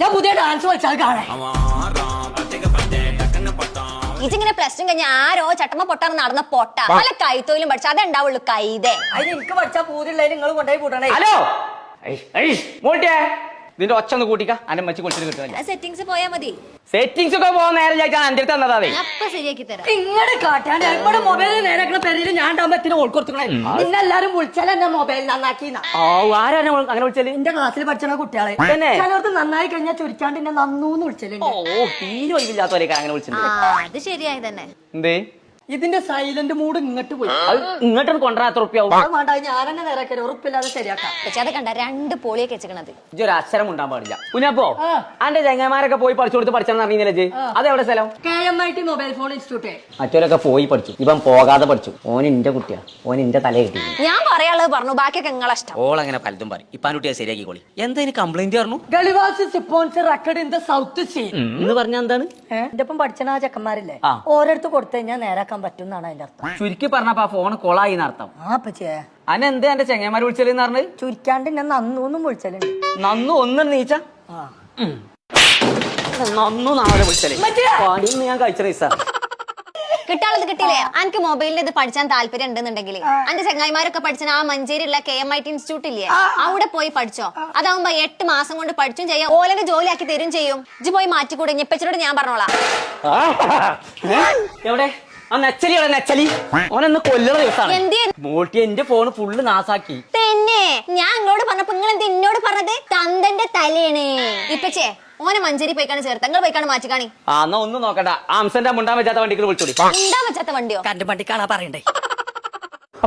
ഞാൻ പുതിയ ഡാൻസ് കളിച്ചാൽ കാണാൻ ഇതിങ്ങനെ പ്ലസ് ടു കഴിഞ്ഞ ആരോ ചട്ടമ്മ പൊട്ടാന്ന് നടന്ന പൊട്ട പല കൈത്തൊയിലും പഠിച്ച അതേ ഉണ്ടാവുള്ളൂ കൈതേ. അതിന് എനിക്ക് പഠിച്ചാൽ പൂതിയുള്ളതിന് നിങ്ങൾ കൊണ്ടുപോയി കൂട്ടണേ. ഹലോ നിന്റെ ഒച്ച ഒന്ന് കൂട്ടിക്ക അന്റെ മച്ചി കുളിച്ചിട്ട് കിട്ടുക. സെറ്റിംഗ്സ് പോയാ മതി. സെറ്റിംഗ്സ് ഒക്കെ പോകാൻ നേരം ചോദിച്ചാൽ എന്റെ അടുത്ത് തന്നതാ. അപ്പൊ ശരിയാക്കി തരാം. ഇങ്ങോട്ട് കാട്ടാൻ ഇവിടെ മൊബൈൽ നേരാക്കണ പെരയില് ഞാൻ ഉണ്ടാകുമ്പോ ഓൾക്കൊടുത്തേ പിന്നെ എല്ലാരും വിളിച്ചാൽ എന്നെ മൊബൈൽ നന്നാക്കി. ആരാണ് അങ്ങനെ വിളിച്ചാല്? എന്റെ ക്ലാസ്സിൽ പഠിച്ച കുട്ടികളെ ചിലർക്ക് നന്നായി കഴിഞ്ഞാൽ ചുരുക്കാണ്ട് എന്നെ നന്നൂന്ന് വിളിച്ചലുണ്ട്. തീരെ ഒഴിവില്ലാത്തവരേക്കാണ് അങ്ങനെ വിളിച്ചത്. അത് ശരിയായി തന്നെ. എന്തേ ഇതിന്റെ സൈലന്റ് മൂഡ് ഇങ്ങോട്ട് പോയി. ഇങ്ങോട്ട് കൊണ്ടുവരാൻ എത്ര റുപ്യാവും? വേണ്ട ഞാൻ തന്നെ നേരാക്കരുത്, ഉറപ്പില്ലാതെ ശരിയാക്കാം. പക്ഷെ അത് കണ്ട 2 പോളിയൊക്കെ വെച്ചത് ഇതൊരു അക്ഷരം ഉണ്ടാൻ പാടില്ല. കുഞ്ഞപ്പോ അന്റെ ചങ്ങന്മാരൊക്കെ പോയി പഠിച്ചു കൊടുത്ത് പഠിച്ചെന്ന് അറിഞ്ഞില്ലേ? അതെവിടെ സ്ഥലം? KMIT mobile phone institute. മറ്റവരൊക്കെ പോയി പഠിച്ചു, ഇവൻ പോകാതെ പഠിച്ചു. ഓൻ എന്റെ കുട്ടിയാ, ഓൻ എന്റെ തലയെ കിട്ടി. ഞാൻ പറയാനുള്ളത് പറഞ്ഞു, ബാക്കിയൊക്കെ നിങ്ങളെ ഇഷ്ടം. ഓളങ്ങനെ പലതും പറയും. ഇപ്പാൻ കുട്ടിയെ ശരിയാക്കിക്കോളി. എന്താ കംപ്ലൈന്റ് പറഞ്ഞു? Gulliver's sponsor record in the south sea എന്ന് പറഞ്ഞ എന്താണ്? എന്റെ ഒപ്പം പഠിച്ച ആ ചെക്കന്മാരില്ലേ, ഓരോരുത്തർ കൊടുത്തു കഴിഞ്ഞാൽ നേരാക്കാൻ പറ്റും എന്നാണ് അതിന്റെ അർത്ഥം. ചുരുക്കി പറഞ്ഞപ്പോ ഫോൺ കൊളായി അർത്ഥം. അന്നെ എന്താ എന്റെ ചെങ്ങന്മാര് വിളിച്ചലെന്ന് പറഞ്ഞത്? ചുരുക്കാണ്ട് ഞാൻ നന്നൂന്നും വിളിച്ചലുണ്ട്. നന്നു ഒന്നും നീച്ച നന്നു നാളെ വിളിച്ചല്ലേ പണിന്ന് ഞാൻ കഴിച്ച സാർ. കിട്ടാനുള്ളത് കിട്ടിയില്ലേ? എനിക്ക് മൊബൈലിൽ ഇത് പഠിച്ചാൻ താല്പര്യം ഉണ്ടെന്നുണ്ടെങ്കിൽ എന്റെ ചങ്ങായിമാരൊക്കെ പഠിച്ച ആ മഞ്ചേരിയുള്ള KMIT ഇൻസ്റ്റിറ്റ്യൂട്ട് ഇല്ലേ, അവിടെ പോയി പഠിച്ചോ. അതാവുമ്പോ 8 മാസം കൊണ്ട് പഠിച്ചും ചെയ്യാം, ഓലൊക്കെ ജോലിയാക്കി തരും ചെയ്യും. ഇജ്ജ് പോയി മാറ്റിക്കൂടെ? ഞെപ്പച്ചോട് ഞാൻ പറഞ്ഞോളാം. എവിടെ ആ നെച്ചലി? നെച്ചലി ഓനൊന്ന് കൊല്ലണ ദിവസമാണ്. മോട്ടി എന്റെ ഫോണ് ഫുള്ള് നാസാക്കി. തന്നെ ഞാൻ നിങ്ങളോട് പറഞ്ഞപ്പോ നിങ്ങൾ എന്ത് എന്നോട് പറഞ്ഞത്? തന്തന്റെ തലയാണ്. ഇപ്പച്ചേ ഓനെ മഞ്ചേരി പോയിക്കാണ് ചേർത്ത്, നിങ്ങൾ പോയിക്കാണ് മാറ്റിക്കാണി. എന്നാ ഒന്നും നോക്കണ്ട, ആ അംസന്റെ മുണ്ടാൻ വെച്ചാത്ത വണ്ടിക്ക് വിളിച്ചോടി. ഉണ്ടാൻ വെച്ചാത്ത വണ്ടിയോ? കണ്ടു വണ്ടിക്കാണാ പറയണ്ടേ.